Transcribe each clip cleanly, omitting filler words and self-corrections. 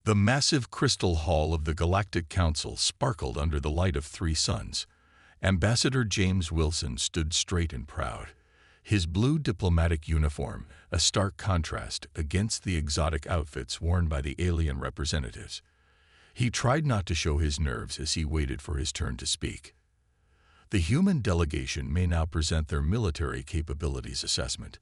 The massive crystal hall of the Galactic Council sparkled under the light of 3 suns. Ambassador James Wilson stood straight and proud, his blue diplomatic uniform a stark contrast against the exotic outfits worn by the alien representatives. He tried not to show his nerves as he waited for his turn to speak. The human delegation may now present their military capabilities assessment,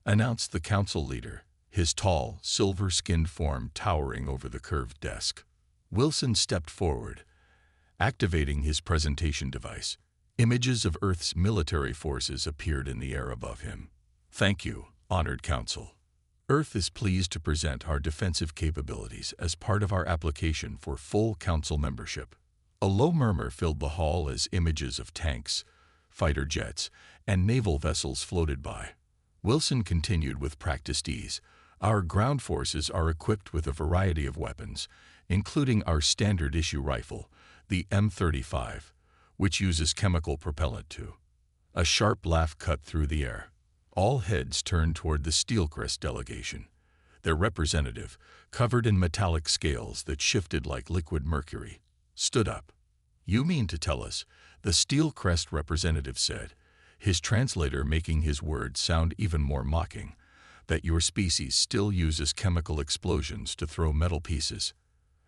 announced the council leader, his tall, silver-skinned form towering over the curved desk. Wilson stepped forward, activating his presentation device. Images of Earth's military forces appeared in the air above him. Thank you, honored council. Earth is pleased to present our defensive capabilities as part of our application for full council membership. A low murmur filled the hall as images of tanks, fighter jets, and naval vessels floated by. Wilson continued with practiced ease. Our ground forces are equipped with a variety of weapons, including our standard-issue rifle, the M35, which uses chemical propellant too. A sharp laugh cut through the air. All heads turned toward the Steelcrest delegation. Their representative, covered in metallic scales that shifted like liquid mercury, stood up. You mean to tell us, the Steelcrest representative said, his translator making his words sound even more mocking, that your species still uses chemical explosions to throw metal pieces?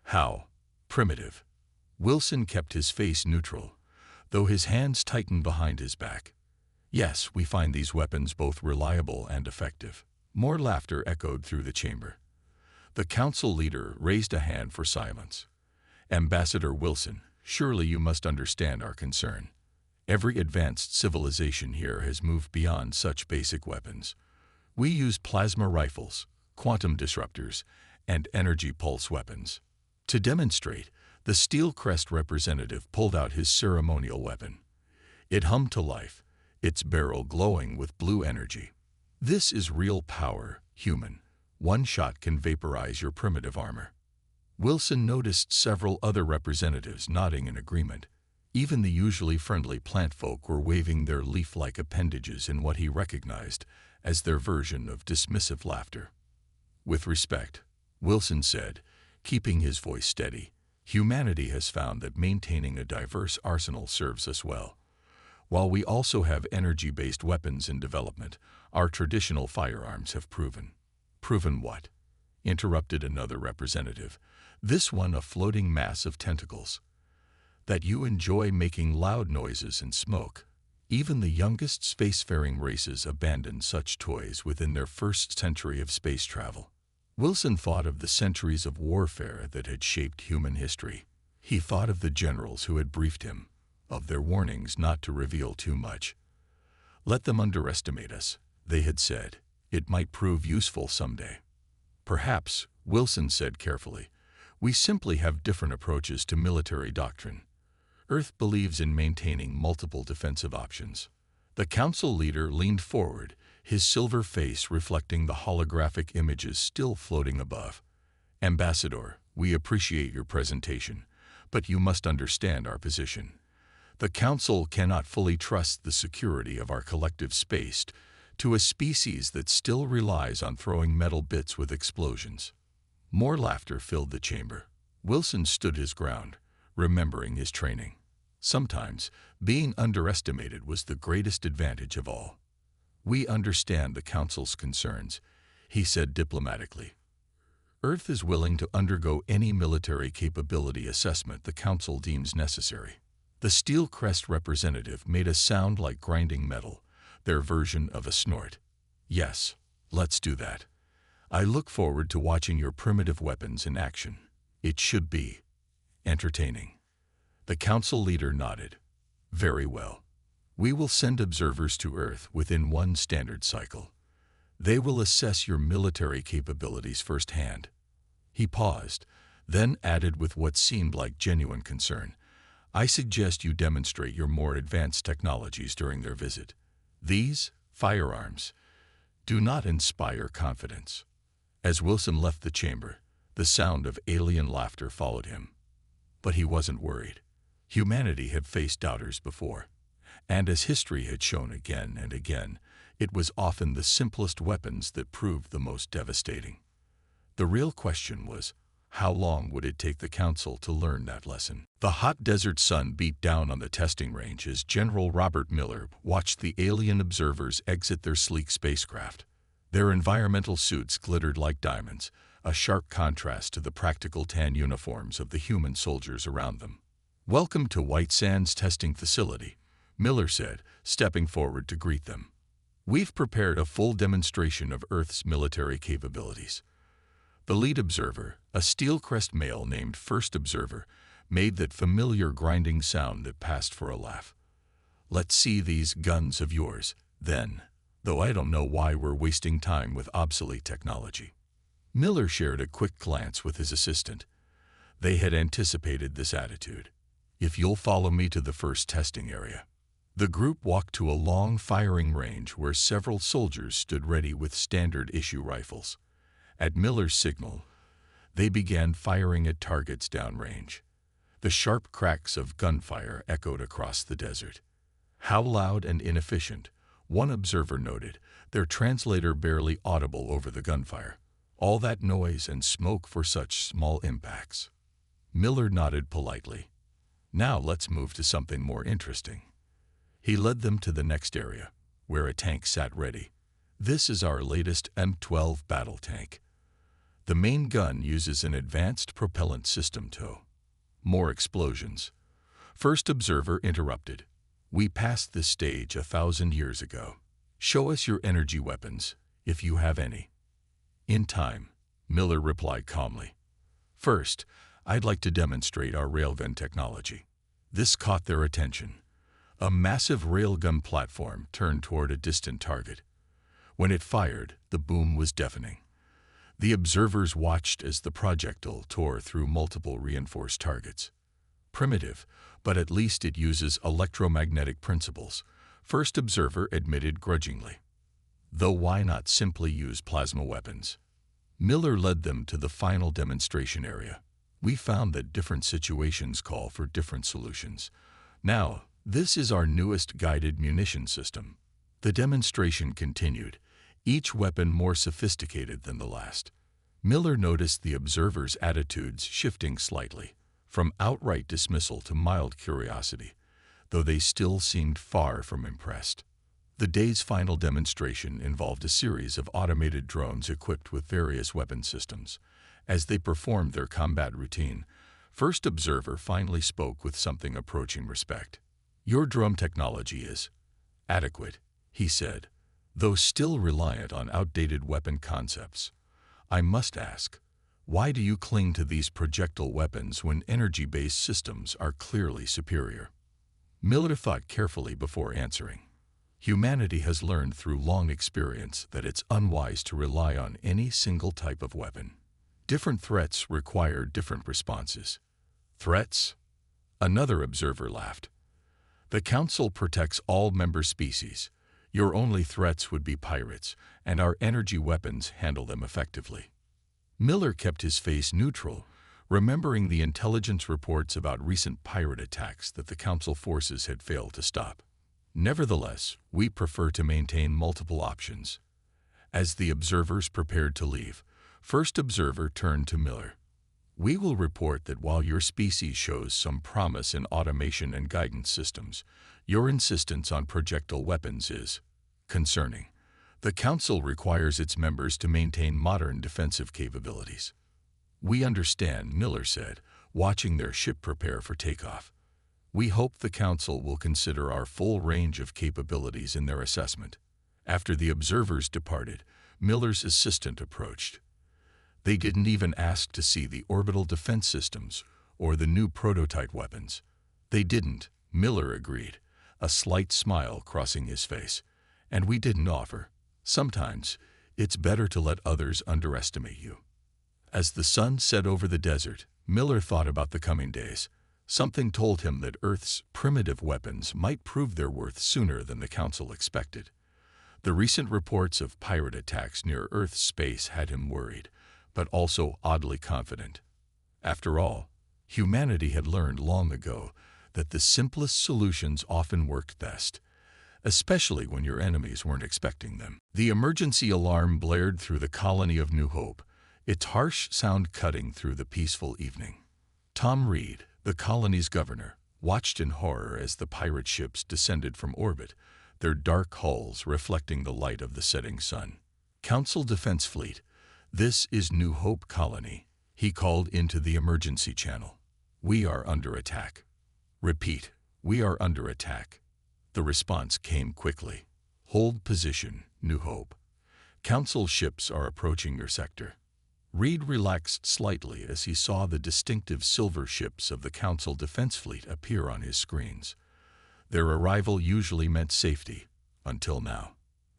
How primitive. Wilson kept his face neutral, though his hands tightened behind his back. Yes, we find these weapons both reliable and effective. More laughter echoed through the chamber. The council leader raised a hand for silence. Ambassador Wilson, surely you must understand our concern. Every advanced civilization here has moved beyond such basic weapons. We use plasma rifles, quantum disruptors, and energy pulse weapons. To demonstrate, the Steelcrest representative pulled out his ceremonial weapon. It hummed to life, its barrel glowing with blue energy. This is real power, human. One shot can vaporize your primitive armor. Wilson noticed several other representatives nodding in agreement. Even the usually friendly plant folk were waving their leaf-like appendages in what he recognized as their version of dismissive laughter. With respect, Wilson said, keeping his voice steady, humanity has found that maintaining a diverse arsenal serves us well. While we also have energy-based weapons in development, our traditional firearms have proven. Proven what? Interrupted another representative, this one a floating mass of tentacles. That you enjoy making loud noises and smoke. Even the youngest spacefaring races abandoned such toys within their first century of space travel. Wilson thought of the centuries of warfare that had shaped human history. He thought of the generals who had briefed him, of their warnings not to reveal too much. Let them underestimate us, they had said. It might prove useful someday. Perhaps, Wilson said carefully, we simply have different approaches to military doctrine. Earth believes in maintaining multiple defensive options. The council leader leaned forward, his silver face reflecting the holographic images still floating above. Ambassador, we appreciate your presentation, but you must understand our position. The council cannot fully trust the security of our collective space to a species that still relies on throwing metal bits with explosions. More laughter filled the chamber. Wilson stood his ground, remembering his training. Sometimes, being underestimated was the greatest advantage of all. We understand the Council's concerns, he said diplomatically. Earth is willing to undergo any military capability assessment the Council deems necessary. The Steelcrest representative made a sound like grinding metal, their version of a snort. Yes, let's do that. I look forward to watching your primitive weapons in action. It should be entertaining. The council leader nodded. Very well. We will send observers to Earth within one standard cycle. They will assess your military capabilities firsthand. He paused, then added with what seemed like genuine concern, I suggest you demonstrate your more advanced technologies during their visit. These firearms do not inspire confidence. As Wilson left the chamber, the sound of alien laughter followed him. But he wasn't worried. Humanity had faced doubters before, and as history had shown again and again, it was often the simplest weapons that proved the most devastating. The real question was, How long would it take the Council to learn that lesson? The hot desert sun beat down on the testing range as General Robert Miller watched the alien observers exit their sleek spacecraft. Their environmental suits glittered like diamonds, a sharp contrast to the practical tan uniforms of the human soldiers around them. "Welcome to White Sands Testing Facility," Miller said, stepping forward to greet them. "We've prepared a full demonstration of Earth's military capabilities." The lead observer, a steel-crest male named First Observer, made that familiar grinding sound that passed for a laugh. "Let's see these guns of yours, then, though I don't know why we're wasting time with obsolete technology." Miller shared a quick glance with his assistant. They had anticipated this attitude. "If you'll follow me to the first testing area." The group walked to a long firing range where several soldiers stood ready with standard-issue rifles. At Miller's signal, they began firing at targets downrange. The sharp cracks of gunfire echoed across the desert. "How loud and inefficient," one observer noted, their translator barely audible over the gunfire. "All that noise and smoke for such small impacts." Miller nodded politely. "Now let's move to something more interesting." He led them to the next area, where a tank sat ready. "This is our latest M12 battle tank. The main gun uses an advanced propellant system tow." More explosions. First Observer interrupted. "We passed this stage 1,000 years ago. Show us your energy weapons, if you have any." "In time," Miller replied calmly. "First, I'd like to demonstrate our railgun technology." This caught their attention. A massive railgun platform turned toward a distant target. When it fired, the boom was deafening. The observers watched as the projectile tore through multiple reinforced targets. "Primitive, but at least it uses electromagnetic principles," First Observer admitted grudgingly. "Though why not simply use plasma weapons?" Miller led them to the final demonstration area. "We found that different situations call for different solutions. Now, this is our newest guided munition system." The demonstration continued, each weapon more sophisticated than the last. Miller noticed the observers' attitudes shifting slightly, from outright dismissal to mild curiosity, though they still seemed far from impressed. The day's final demonstration involved a series of automated drones equipped with various weapon systems. As they performed their combat routine, First Observer finally spoke with something approaching respect. "Your drone technology is adequate," he said, "though still reliant on outdated weapon concepts. I must ask, why do you cling to these projectile weapons when energy-based systems are clearly superior?" Miller thought carefully before answering. "Humanity has learned through long experience that it's unwise to rely on any single type of weapon. Different threats require different responses." "Threats?" Another observer laughed. "The Council protects all member species. Your only threats would be pirates, and our energy weapons handle them effectively." Miller kept his face neutral, remembering the intelligence reports about recent pirate attacks that the Council forces had failed to stop. "Nevertheless, we prefer to maintain multiple options." As the observers prepared to leave, First Observer turned to Miller. "We will report that while your species shows some promise in automation and guidance systems, your insistence on projectile weapons is concerning. The Council requires its members to maintain modern defensive capabilities." "We understand," Miller said, watching their ship prepare for takeoff. "We hope the Council will consider our full range of capabilities in their assessment." After the observers departed, Miller's assistant approached. "They didn't even ask to see the orbital defense systems or the new prototype weapons." "They didn't," Miller agreed, a slight smile crossing his face. "And we didn't offer. Sometimes, it's better to let others underestimate you." As the sun set over the desert, Miller thought about the coming days. Something told him that Earth's primitive weapons might prove their worth sooner than the Council expected. The recent reports of pirate attacks near Earth's space had him worried, but also oddly confident. After all, humanity had learned long ago that the simplest solutions often worked best, especially when your enemies weren't expecting them. The emergency alarm blared through the colony of New Hope, its harsh sound cutting through the peaceful evening. Tom Reed, the colony's governor, watched in horror as the pirate ships descended from orbit, their dark hulls reflecting the light of the setting sun. Council Defense Fleet, this is New Hope Colony, he called into the emergency channel. We are under attack. Repeat, we are under attack. The response came quickly. Hold position, New Hope. Council ships are approaching your sector. Reed relaxed slightly as he saw the distinctive silver ships of the Council Defense Fleet appear on his screens. Their arrival usually meant safety, until now.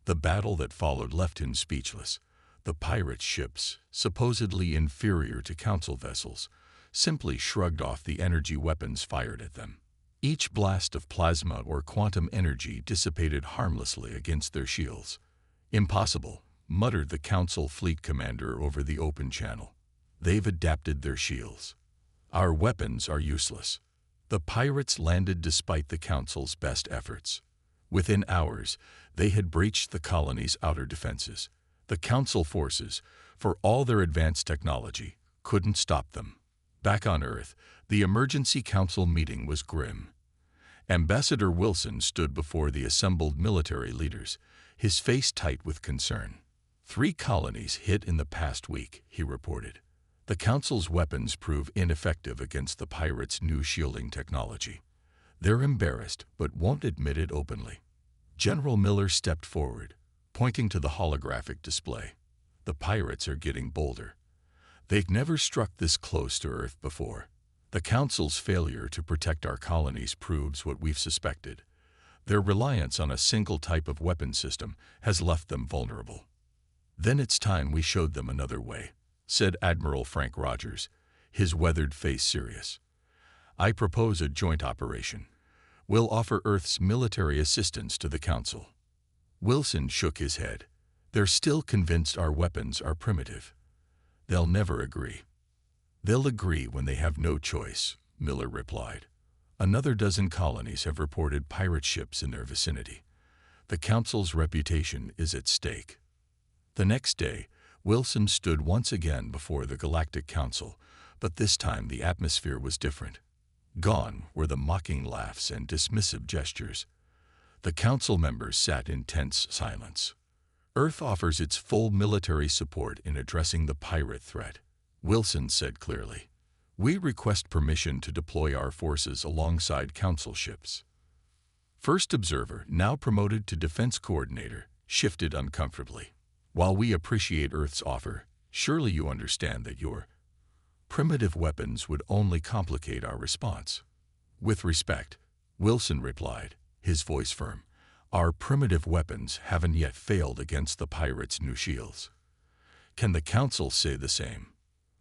The battle that followed left him speechless. The pirate ships, supposedly inferior to Council vessels, simply shrugged off the energy weapons fired at them. Each blast of plasma or quantum energy dissipated harmlessly against their shields. Impossible, muttered the Council fleet commander over the open channel. They've adapted their shields. Our weapons are useless. The pirates landed despite the Council's best efforts. Within hours, they had breached the colony's outer defenses. The Council forces, for all their advanced technology, couldn't stop them. Back on Earth, the emergency council meeting was grim. Ambassador Wilson stood before the assembled military leaders, his face tight with concern. 3 colonies hit in the past week, he reported. The Council's weapons prove ineffective against the pirates' new shielding technology. They're embarrassed, but won't admit it openly. General Miller stepped forward, pointing to the holographic display. The pirates are getting bolder. They've never struck this close to Earth before. The Council's failure to protect our colonies proves what we've suspected. Their reliance on a single type of weapon system has left them vulnerable. Then it's time we showed them another way, said Admiral Frank Rogers, his weathered face serious. I propose a joint operation. We'll offer Earth's military assistance to the Council. Wilson shook his head. They're still convinced our weapons are primitive. They'll never agree. They'll agree when they have no choice, Miller replied. Another dozen colonies have reported pirate ships in their vicinity. The Council's reputation is at stake. The next day, Wilson stood once again before the Galactic Council, but this time the atmosphere was different. Gone were the mocking laughs and dismissive gestures. The Council members sat in tense silence. Earth offers its full military support in addressing the pirate threat, Wilson said clearly. We request permission to deploy our forces alongside Council ships. First Observer, now promoted to Defense Coordinator, shifted uncomfortably. While we appreciate Earth's offer, surely you understand that your primitive weapons would only complicate our response. With respect, Wilson replied, his voice firm. Our primitive weapons haven't yet failed against the pirates' new shields. Can the Council say the same?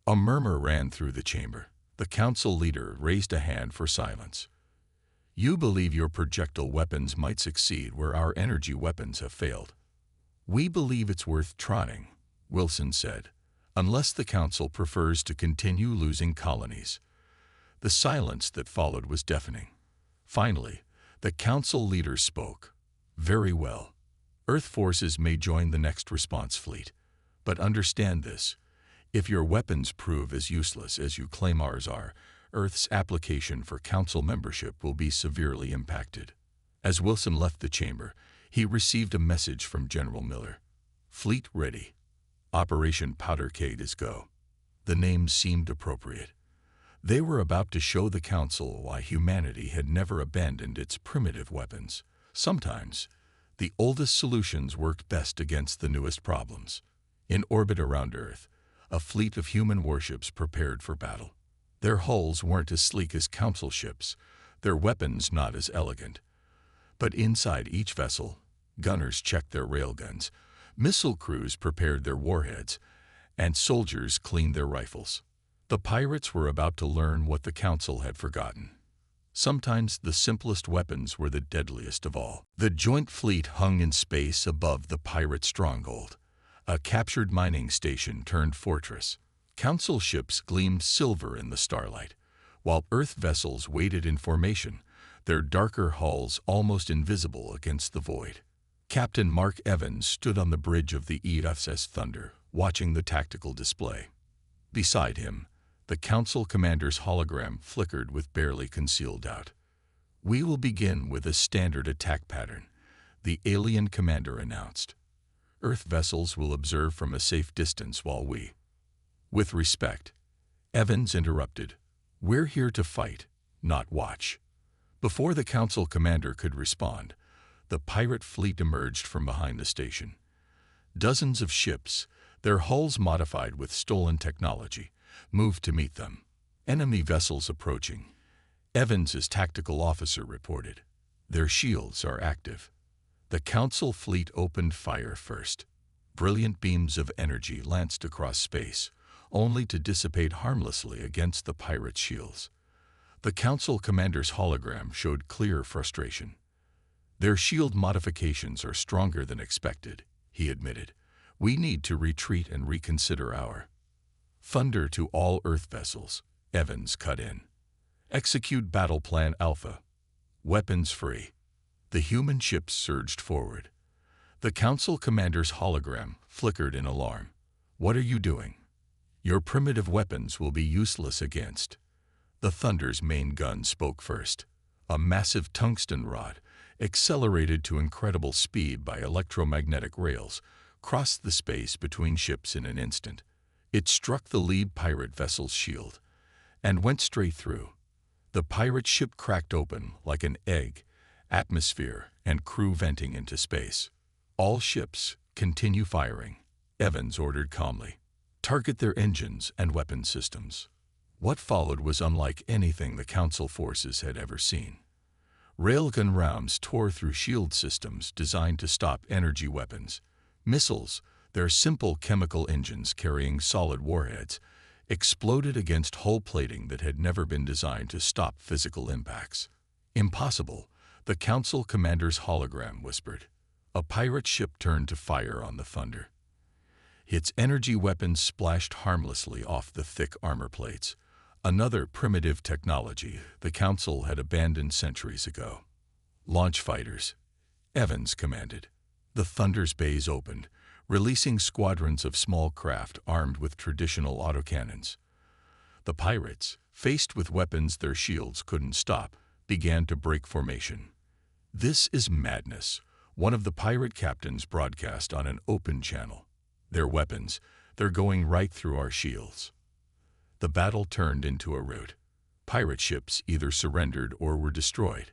A murmur ran through the chamber. The Council leader raised a hand for silence. You believe your projectile weapons might succeed where our energy weapons have failed. We believe it's worth trying, Wilson said, unless the Council prefers to continue losing colonies. The silence that followed was deafening. Finally, the Council leader spoke. Very well. Earth forces may join the next response fleet. But understand this. If your weapons prove as useless as you claim ours are, Earth's application for Council membership will be severely impacted. As Wilson left the chamber, he received a message from General Miller. Fleet ready. Operation Powdercade is go. The name seemed appropriate. They were about to show the Council why humanity had never abandoned its primitive weapons. Sometimes, the oldest solutions worked best against the newest problems. In orbit around Earth, a fleet of human warships prepared for battle. Their hulls weren't as sleek as Council ships, their weapons not as elegant. But inside each vessel, gunners checked their railguns, missile crews prepared their warheads, and soldiers cleaned their rifles. The pirates were about to learn what the Council had forgotten. Sometimes the simplest weapons were the deadliest of all. The joint fleet hung in space above the pirate stronghold. A captured mining station turned fortress. Council ships gleamed silver in the starlight, while Earth vessels waited in formation, their darker hulls almost invisible against the void. Captain Mark Evans stood on the bridge of the HFY Thunder, watching the tactical display. Beside him, the Council Commander's hologram flickered with barely concealed doubt. "We will begin with a standard attack pattern," the alien commander announced. "Earth vessels will observe from a safe distance while we—" With respect, Evans interrupted. "We're here to fight, not watch." Before the Council Commander could respond, the pirate fleet emerged from behind the station. Dozens of ships, their hulls modified with stolen technology, moved to meet them. "Enemy vessels approaching," Evans' tactical officer reported. "Their shields are active." The Council fleet opened fire first. Brilliant beams of energy lanced across space, only to dissipate harmlessly against the pirates' shields. The Council Commander's hologram showed clear frustration. "Their shield modifications are stronger than expected," he admitted. "We need to retreat and reconsider our—" "Thunder to all Earth vessels," Evans cut in. "Execute Battle Plan Alpha. Weapons free." The human ships surged forward. The Council Commander's hologram flickered in alarm. "What are you doing? Your primitive weapons will be useless against—" The Thunder's main gun spoke first. A massive tungsten rod, accelerated to incredible speed by electromagnetic rails, crossed the space between ships in an instant. It struck the lead pirate vessel's shield and went straight through. The pirate ship cracked open like an egg, atmosphere and crew venting into space. "All ships, continue firing," Evans ordered calmly. "Target their engines and weapon systems." What followed was unlike anything the Council forces had ever seen. Railgun rounds tore through shield systems designed to stop energy weapons. Missiles, their simple chemical engines carrying solid warheads, exploded against hull plating that had never been designed to stop physical impacts. "Impossible," the Council Commander's hologram whispered. A pirate ship turned to fire on the Thunder. Its energy weapons splashed harmlessly off the thick armor plates, another primitive technology the Council had abandoned centuries ago. "Launch fighters," Evans commanded. The Thunder's bays opened, releasing squadrons of small craft armed with traditional autocannons. The pirates, faced with weapons their shields couldn't stop, began to break formation. "This is madness," one of the pirate captains broadcast on an open channel. "Their weapons, they're going right through our shields." The battle turned into a rout. Pirate ships either surrendered or were destroyed.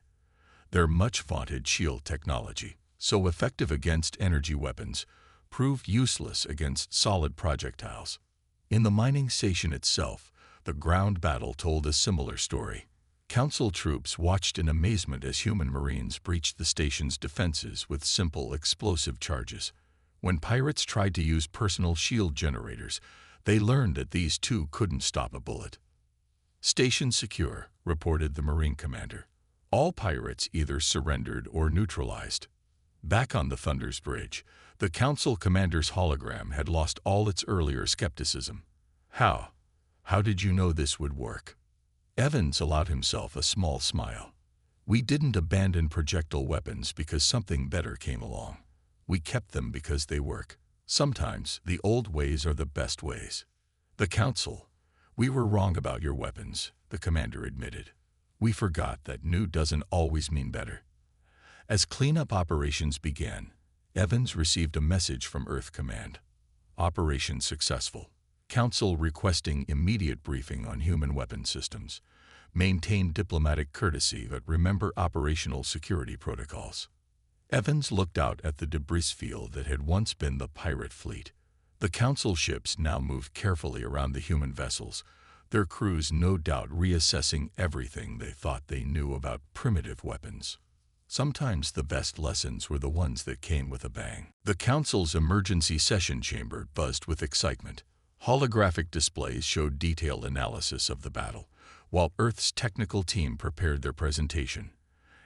Their much-vaunted shield technology, so effective against energy weapons, proved useless against solid projectiles. In the mining station itself, the ground battle told a similar story. Council troops watched in amazement as human marines breached the station's defenses with simple explosive charges. When pirates tried to use personal shield generators, they learned that these too couldn't stop a bullet. "Station secure," reported the Marine commander. All pirates either surrendered or neutralized. Back on the Thunder's bridge, the Council Commander's hologram had lost all its earlier skepticism. How did you know this would work?" Evans allowed himself a small smile. "We didn't abandon projectile weapons because something better came along. We kept them because they work. Sometimes the old ways are the best ways." "The Council, we were wrong about your weapons," the commander admitted. "We forgot that new doesn't always mean better." As cleanup operations began, Evans received a message from Earth Command. "Operation successful. Council requesting immediate briefing on human weapon systems. Maintain diplomatic courtesy but remember operational security protocols." Evans looked out at the debris field that had once been the pirate fleet. The Council ships now moved carefully around the human vessels, their crews no doubt reassessing everything they thought they knew about primitive weapons. Sometimes the best lessons were the ones that came with a bang. The Council's emergency session chamber buzzed with excitement. Holographic displays showed detailed analysis of the battle, while Earth's technical team prepared their presentation.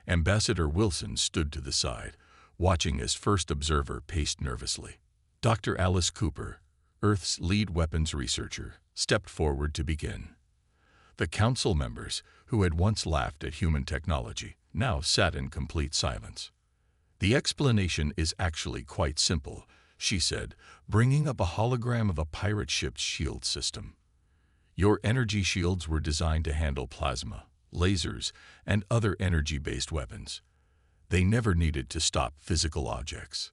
Ambassador Wilson stood to the side, watching as first observer paced nervously. Dr. Alice Cooper, Earth's lead weapons researcher, stepped forward to begin. The Council members, who had once laughed at human technology, now sat in complete silence. "The explanation is actually quite simple," she said, bringing up a hologram of a pirate ship's shield system. Your energy shields were designed to handle plasma, lasers, and other energy-based weapons. They never needed to stop physical objects.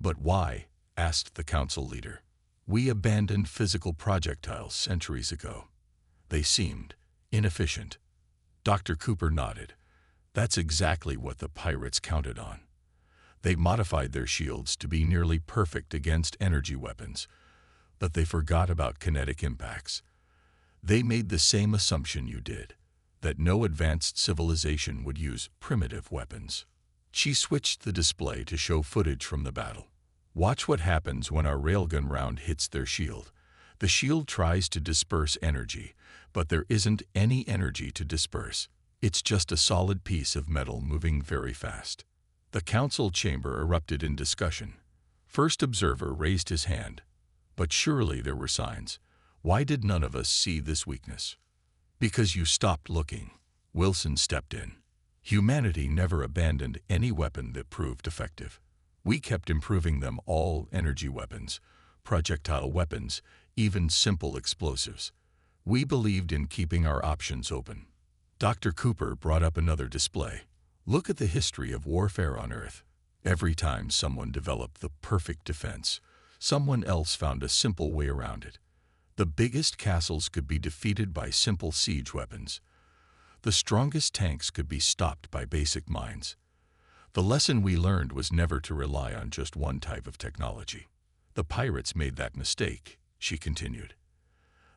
But why? Asked the council leader. We abandoned physical projectiles centuries ago. They seemed inefficient. Dr. Cooper nodded. That's exactly what the pirates counted on. They modified their shields to be nearly perfect against energy weapons, but they forgot about kinetic impacts. They made the same assumption you did, that no advanced civilization would use primitive weapons. She switched the display to show footage from the battle. Watch what happens when our railgun round hits their shield. The shield tries to disperse energy, but there isn't any energy to disperse. It's just a solid piece of metal moving very fast. The council chamber erupted in discussion. First observer raised his hand. But surely there were signs. Why did none of us see this weakness? Because you stopped looking. Wilson stepped in. Humanity never abandoned any weapon that proved effective. We kept improving them, all energy weapons, projectile weapons, even simple explosives. We believed in keeping our options open. Dr. Cooper brought up another display. Look at the history of warfare on Earth. Every time someone developed the perfect defense, someone else found a simple way around it. The biggest castles could be defeated by simple siege weapons. The strongest tanks could be stopped by basic mines. The lesson we learned was never to rely on just one type of technology. The pirates made that mistake, she continued.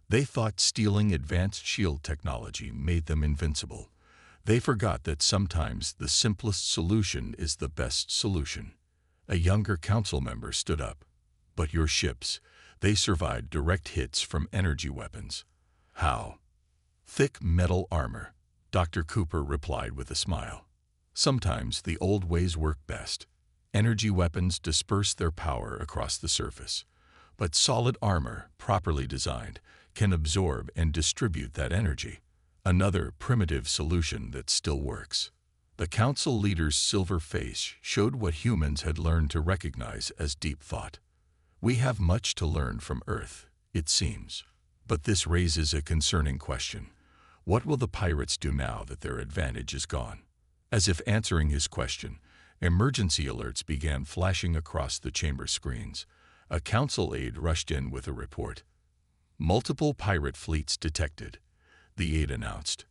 They thought stealing advanced shield technology made them invincible. They forgot that sometimes the simplest solution is the best solution. A younger council member stood up. But your ships, they survived direct hits from energy weapons. How? Thick metal armor, Dr. Cooper replied with a smile. Sometimes the old ways work best. Energy weapons disperse their power across the surface. But solid armor, properly designed, can absorb and distribute that energy. Another primitive solution that still works. The council leader's silver face showed what humans had learned to recognize as deep thought. We have much to learn from Earth, it seems. But this raises a concerning question. What will the pirates do now that their advantage is gone? As if answering his question, emergency alerts began flashing across the chamber screens. A council aide rushed in with a report. Multiple pirate fleets detected, the aide announced.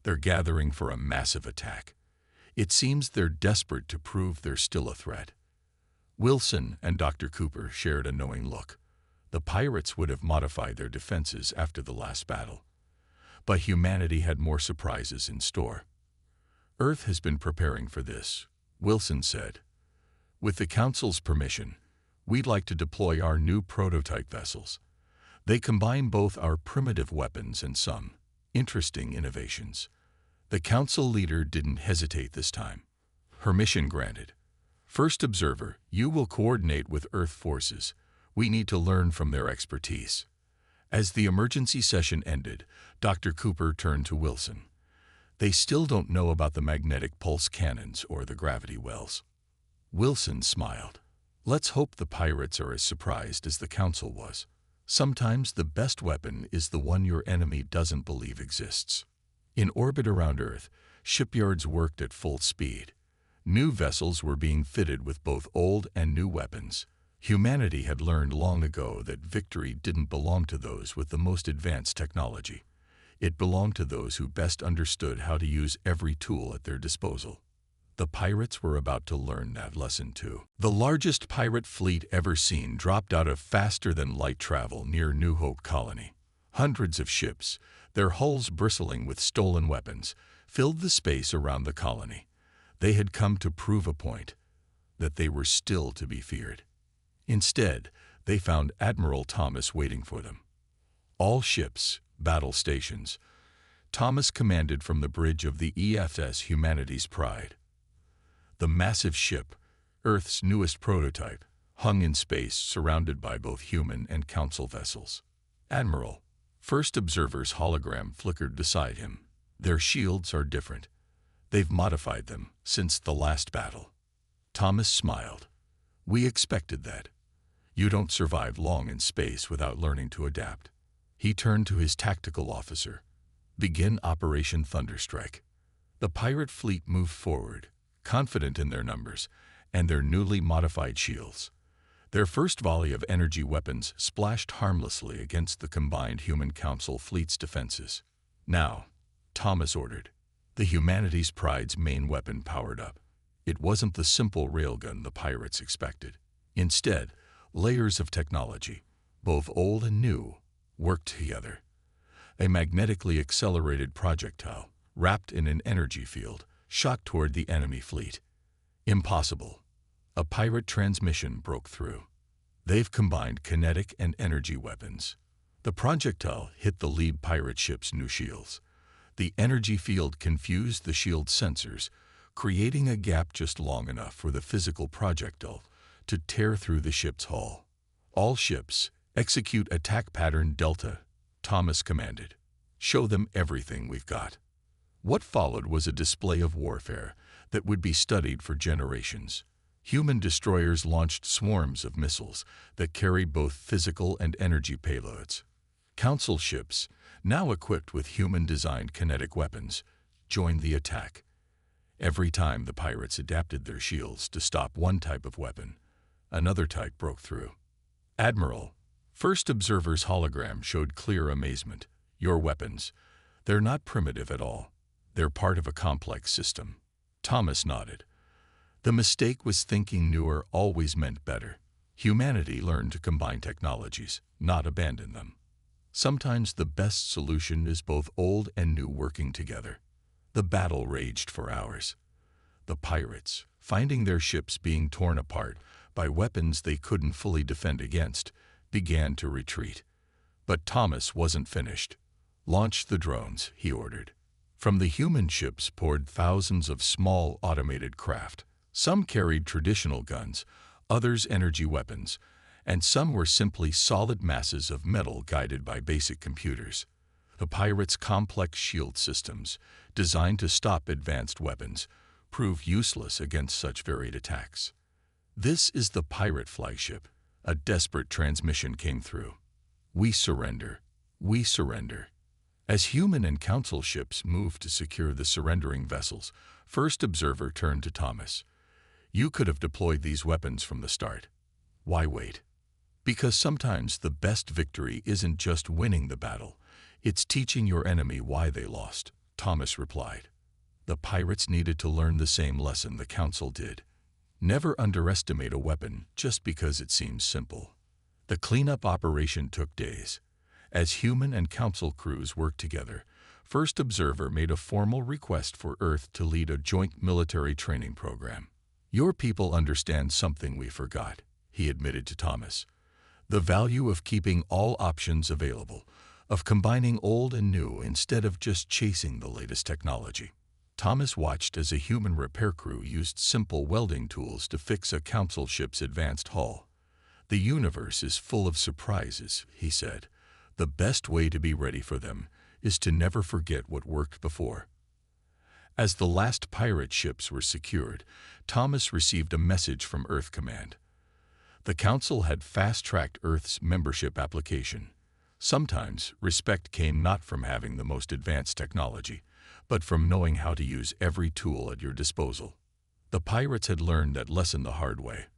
They're gathering for a massive attack. It seems they're desperate to prove they're still a threat. Wilson and Dr. Cooper shared a knowing look. The pirates would have modified their defenses after the last battle. But humanity had more surprises in store. Earth has been preparing for this, Wilson said. With the Council's permission, we'd like to deploy our new prototype vessels. They combine both our primitive weapons and some interesting innovations. The Council leader didn't hesitate this time. Permission granted. First observer, you will coordinate with Earth forces. We need to learn from their expertise. As the emergency session ended, Dr. Cooper turned to Wilson. They still don't know about the magnetic pulse cannons or the gravity wells. Wilson smiled. Let's hope the pirates are as surprised as the Council was. Sometimes the best weapon is the one your enemy doesn't believe exists. In orbit around Earth, shipyards worked at full speed. New vessels were being fitted with both old and new weapons. Humanity had learned long ago that victory didn't belong to those with the most advanced technology. It belonged to those who best understood how to use every tool at their disposal. The pirates were about to learn that lesson too. The largest pirate fleet ever seen dropped out of faster-than-light travel near New Hope Colony. Hundreds of ships, their hulls bristling with stolen weapons, filled the space around the colony. They had come to prove a point, that they were still to be feared. Instead, they found Admiral Thomas waiting for them. All ships, battle stations. Thomas commanded from the bridge of the EFS Humanity's Pride. The massive ship, Earth's newest prototype, hung in space surrounded by both human and Council vessels. Admiral, First Observer's hologram flickered beside him. Their shields are different. They've modified them since the last battle. Thomas smiled. We expected that. You don't survive long in space without learning to adapt. He turned to his tactical officer. "Begin Operation Thunderstrike." The pirate fleet moved forward, confident in their numbers and their newly modified shields. Their first volley of energy weapons splashed harmlessly against the combined Human Council fleet's defenses. "Now," Thomas ordered. The Humanity's Pride's main weapon powered up. It wasn't the simple railgun the pirates expected. Instead, layers of technology, both old and new, worked together. A magnetically accelerated projectile, wrapped in an energy field, shot toward the enemy fleet. Impossible. A pirate transmission broke through. They've combined kinetic and energy weapons. The projectile hit the lead pirate ship's new shields. The energy field confused the shield's sensors, creating a gap just long enough for the physical projectile to tear through the ship's hull. "All ships, execute attack pattern Delta," Thomas commanded. "Show them everything we've got." What followed was a display of warfare that would be studied for generations. Human destroyers launched swarms of missiles that carried both physical and energy payloads. Council ships, now equipped with human-designed kinetic weapons, joined the attack. Every time the pirates adapted their shields to stop one type of weapon, another type broke through. "Admiral," First Observer's hologram showed clear amazement. "Your weapons, they're not primitive at all. They're part of a complex system." Thomas nodded. The mistake was thinking newer always meant better. Humanity learned to combine technologies, not abandon them. Sometimes the best solution is both old and new working together. The battle raged for hours. The pirates, finding their ships being torn apart by weapons they couldn't fully defend against, began to retreat. But Thomas wasn't finished. "Launch the drones," he ordered. From the human ships poured thousands of small automated craft. Some carried traditional guns, others energy weapons, and some were simply solid masses of metal guided by basic computers. The pirates' complex shield systems, designed to stop advanced weapons, proved useless against such varied attacks. "This is the pirate flagship," a desperate transmission came through. "We surrender. We surrender." As human and council ships moved to secure the surrendering vessels, First Observer turned to Thomas. "You could have deployed these weapons from the start. Why wait?" "Because sometimes the best victory isn't just winning the battle, it's teaching your enemy why they lost," Thomas replied. The pirates needed to learn the same lesson the council did. Never underestimate a weapon just because it seems simple. The cleanup operation took days. As human and council crews worked together, First Observer made a formal request for Earth to lead a joint military training program. "Your people understand something we forgot," he admitted to Thomas. "The value of keeping all options available, of combining old and new instead of just chasing the latest technology." Thomas watched as a human repair crew used simple welding tools to fix a council ship's advanced hull. "The universe is full of surprises," he said. "The best way to be ready for them is to never forget what worked before." As the last pirate ships were secured, Thomas received a message from Earth Command. The Council had fast-tracked Earth's membership application. Sometimes respect came not from having the most advanced technology, but from knowing how to use every tool at your disposal. The pirates had learned that lesson the hard way.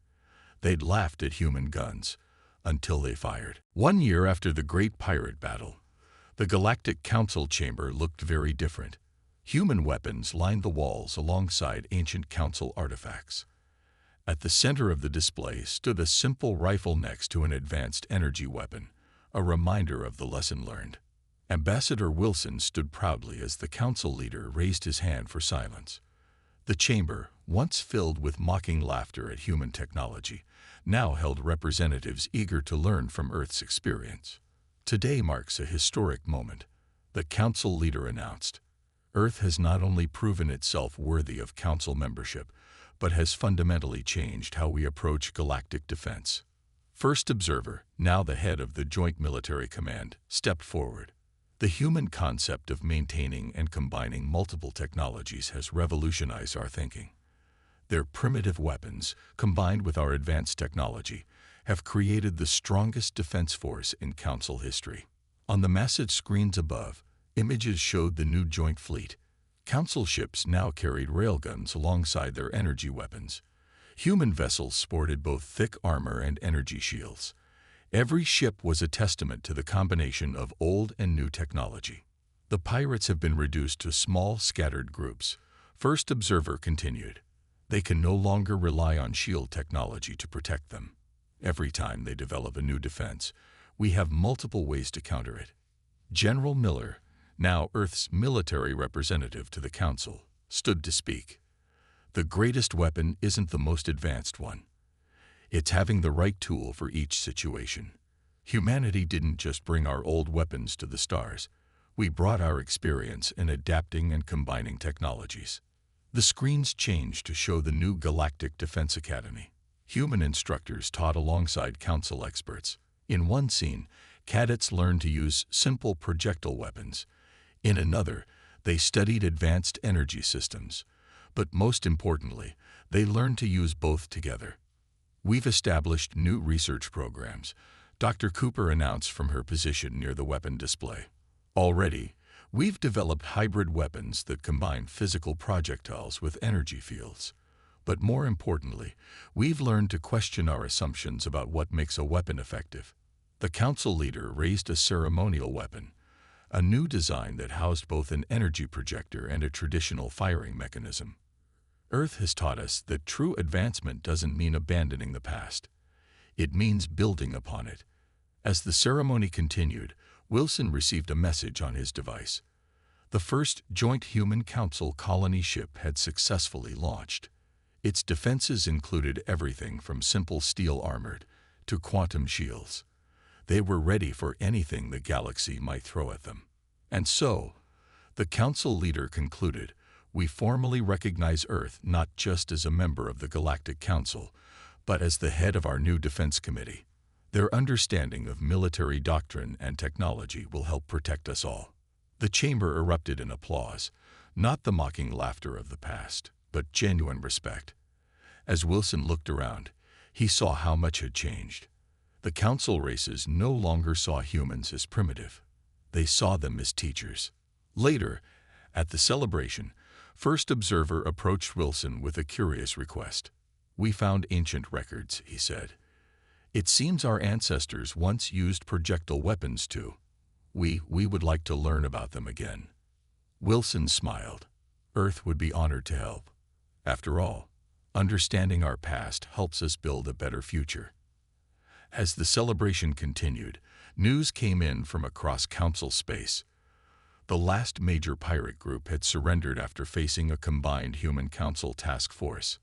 They'd laughed at human guns until they fired. 1 year after the Great Pirate Battle, the Galactic Council chamber looked very different. Human weapons lined the walls alongside ancient council artifacts. At the center of the display stood a simple rifle next to an advanced energy weapon, a reminder of the lesson learned. Ambassador Wilson stood proudly as the council leader raised his hand for silence. The chamber, once filled with mocking laughter at human technology, now held representatives eager to learn from Earth's experience. "Today marks a historic moment," the council leader announced. "Earth has not only proven itself worthy of council membership, but has fundamentally changed how we approach galactic defense." First Observer, now the head of the Joint Military Command, stepped forward. "The human concept of maintaining and combining multiple technologies has revolutionized our thinking. Their primitive weapons, combined with our advanced technology, have created the strongest defense force in Council history. On the massive screens above, images showed the new joint fleet. Council ships now carried railguns alongside their energy weapons. Human vessels sported both thick armor and energy shields. Every ship was a testament to the combination of old and new technology. The pirates have been reduced to small, scattered groups. First Observer continued. They can no longer rely on shield technology to protect them. Every time they develop a new defense, we have multiple ways to counter it. General Miller, now Earth's military representative to the Council, stood to speak. The greatest weapon isn't the most advanced one. It's having the right tool for each situation. Humanity didn't just bring our old weapons to the stars. We brought our experience in adapting and combining technologies. The screens changed to show the new Galactic Defense Academy. Human instructors taught alongside Council experts. In one scene, cadets learned to use simple projectile weapons. In another, they studied advanced energy systems. But most importantly, they learned to use both together. We've established new research programs, Dr. Cooper announced from her position near the weapon display. Already, we've developed hybrid weapons that combine physical projectiles with energy fields. But more importantly, we've learned to question our assumptions about what makes a weapon effective. The Council leader raised a ceremonial weapon, a new design that housed both an energy projector and a traditional firing mechanism. Earth has taught us that true advancement doesn't mean abandoning the past. It means building upon it. As the ceremony continued, Wilson received a message on his device. The first Joint Human Council colony ship had successfully launched. Its defenses included everything from simple steel armored to quantum shields. They were ready for anything the galaxy might throw at them. And so, the Council leader concluded, we formally recognize Earth not just as a member of the Galactic Council, but as the head of our new Defense Committee. Their understanding of military doctrine and technology will help protect us all. The chamber erupted in applause, not the mocking laughter of the past, but genuine respect. As Wilson looked around, he saw how much had changed. The Council races no longer saw humans as primitive. They saw them as teachers. Later, at the celebration, First Observer approached Wilson with a curious request. We found ancient records, he said. It seems our ancestors once used projectile weapons too. We would like to learn about them again. Wilson smiled. Earth would be honored to help. After all, understanding our past helps us build a better future. As the celebration continued, news came in from across Council space. The last major pirate group had surrendered after facing a combined Human Council task force.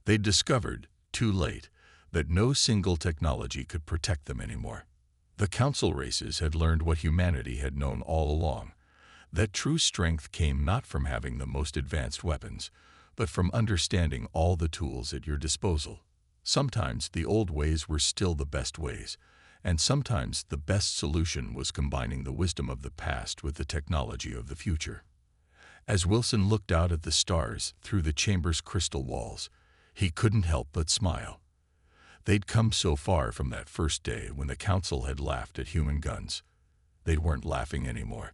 They'd discovered, too late, that no single technology could protect them anymore. The Council races had learned what humanity had known all along, that true strength came not from having the most advanced weapons, but from understanding all the tools at your disposal. Sometimes the old ways were still the best ways, and sometimes the best solution was combining the wisdom of the past with the technology of the future. As Wilson looked out at the stars through the chamber's crystal walls, he couldn't help but smile. They'd come so far from that first day when the Council had laughed at human guns. They weren't laughing anymore.